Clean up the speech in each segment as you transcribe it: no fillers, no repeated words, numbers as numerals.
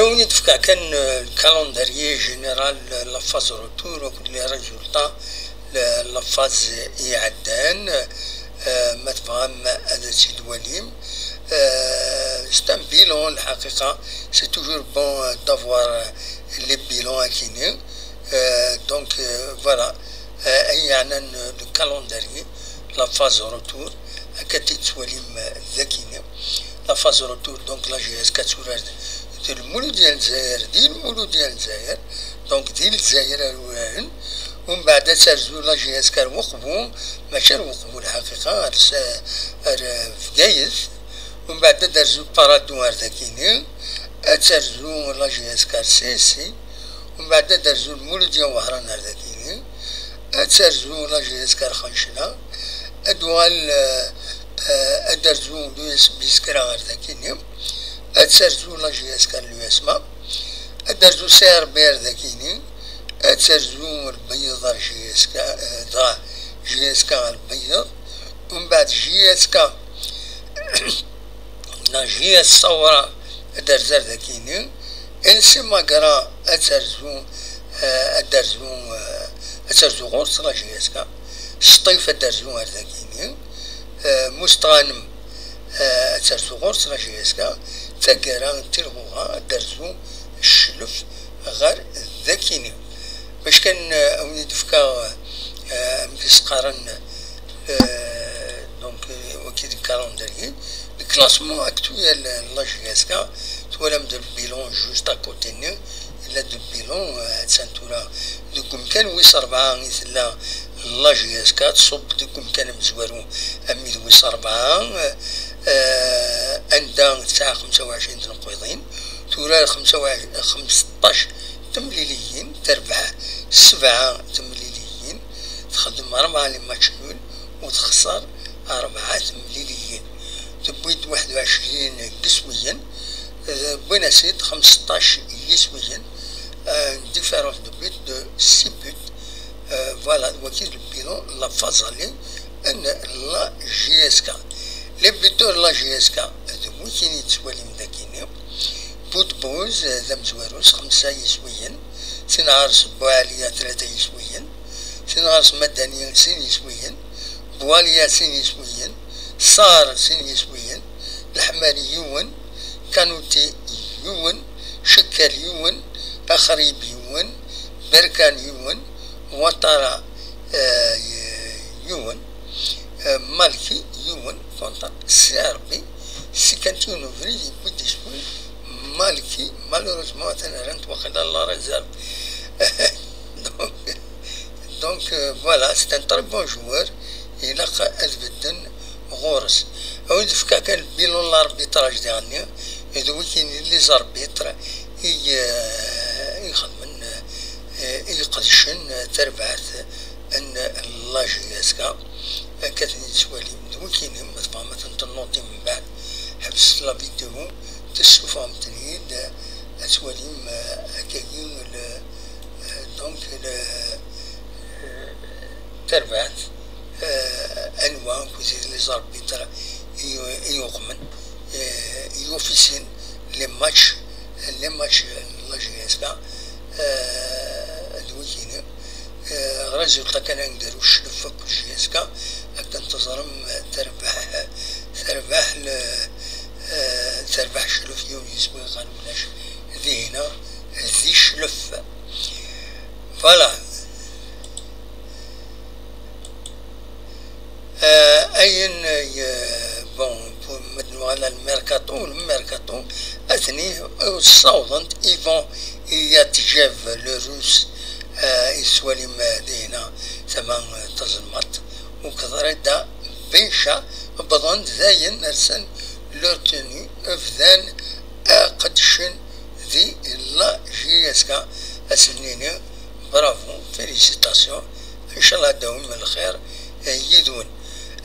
أروني دفكا كان الكالندريي جينيرال لافاز روتور وكل لي ريزولتا لافاز يعدان ما تفهم هذا سيد وليم c'est un bilan الحقيقة c'est toujours bon d'avoir les bilans كيني donc voilà يعني le calendrier la phase retour كتيت وليم ذكيني la phase retour donc la GS كتورد المولود ديال الجزائر المولود ديال الجزائر دونك ديال الجزائر الوان ومن بعد سرزو لا جي اس كار وقفو ماشي وقفو الحقيقة في جايز ومن بعد درزو بارادوار ذاكيني تسرزو لا جي اس كار سي ومن بعد درزو المولود ديال وهران ذاكيني تسرزو لا جي اس كار خنشنا ادوال درزو لو اس بيسكرا ذاكيني أتسرزو لا جي اس كان لو اسما أدرزو سير بير ذاكيني أتسرزو البيض جي اس كا ضا جي اس كا البيض ومن بعد جي اس كا لا جي اس صورة أدرزر ذاكيني إنسي ماقرا أتسرزو أتسرزو غورس لا جي اس كا سطيف أدرزو ذاكيني مستغانم أتسرزو غورس لا جي اس كا تاكرا تلغوها درزو الشلف غير ذاكيني باش كان اوني دفكا مكيس قارن دونك وكيد الكالندري الكلاسمون اكتويال لا جي اس كا تولم دو بيلون جوست اكوتي ني الا دو بيلون تسانتورا دوكم كان ويس 4 مثل لا جي اس كا تصب دوكم كان مزوارو امي ويس 4 عندها تاع 25 تنقيضين تورا 15 تمليليين تربح 7 تمليليين تخدم 4 لي ماتشول وتخسر 4 تمليليين تبويت 21 قسميا بنسيت 15 يسويا ديفيرونس دو بيت دو 6 بيت فوالا وكيل البيلون لا فازالي ان لا جي اس كا لي بيتور لا جي اس كا هذو كاين يتسوالي مداكيني بوت بوز ذا مزواروس 5 يسويا سنعرس بواليا 3 يسويا سنعرس مدنيا 2 يسويا بواليا 2 يسويا صار 2 يسويا الحماري يون كانوتي يون شكال يون أخريب يون بركان يون وطرا يون مالكي يون كونتا سيربي سكنتون فريدي بديشوي مالكي مالوروزمون انا رنت واخد الله رزق دونك فوالا سي ان تري بون جوار الى اثبتن غورس او دفكا كان البيلون لاربيتراج ديالنا هذو كاين لي زاربيتر يخدمن يقدشن تربعات ان لا جي اس كا كاتني تسوالي كاين ما تنوضي من بعد حبس لا فيديو تشوفهم تنيد اسواليم هكاكين دونك تربعات انواع كوزيد لي زاربيتر يوقمن يوفيسين لي ماتش لا جي اس كا دوكينا ريزولتا كان نديرو الشلف كل جي اس كا هكا انتظرم تربح شلف يوم يسوي غنولاش ذي هنا ذي شلف فوالا اين بون مدنو على الميركاتو اثني الصوضنت ايفون يتجاف لروس يسوالي ما دينا ثمان تزمت وكثر دا بيشا بضن ذاين نرسن لورتني افذان اقدشن ذي لا جي اس كا اسنيني برافو فيليسيتاسيون ان شاء الله داوم الخير يدون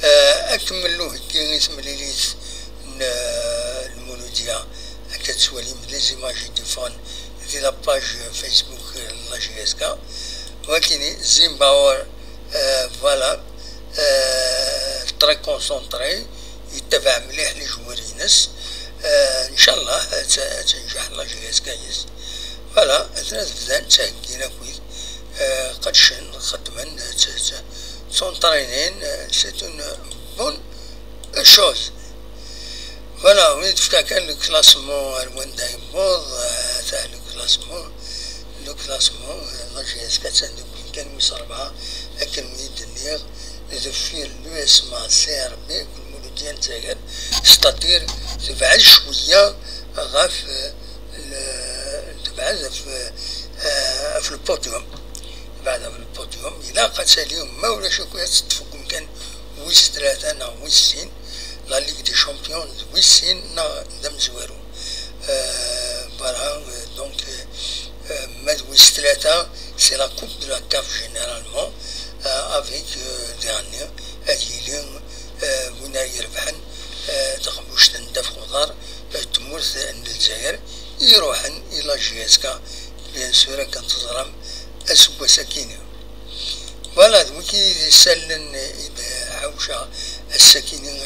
اكملوه كي اسم ليليت المولوديا كتسوالي لي زيماج دي فون في لاباج فيسبوك لا جي اس كا ولكن زيمباور فوالا تري كونسونطري يتبع مليح لي جوارينس ان شاء الله تنجح لا جياز كايس فوالا تبدا تهكينا كويس قدشن خدما تونطرينين سي اون بون شوز فوالا وين كان لو كلاسمون الوان دايموض تاع لو كلاسمون لا جياز كاتسان كان ويس 4 لكن ويد النيغ دفير لو اسمع سي ار بي كل ديال تاعر ستاتير تبعد شويه غاف تبعد في البوديوم بعد في البوديوم إلا قتاليهم ما ولا شكون تتفقهم كان ويس 3 نا ويس 6 لا ليغ دي شامبيون ويس 6 نا دم زوارو فوالا دونك ماد ويس 3 سي لا كوب دو لا كاف جينيرالمون افيك ديرنيير هادي لي وين يربحن تقبوش تندف خضار تمورث عند الجزائر يروحن إلى جياسكا بيان سور كنتظرم أسوا سكينة فوالا وكي يسلن إذا حوشة السكينة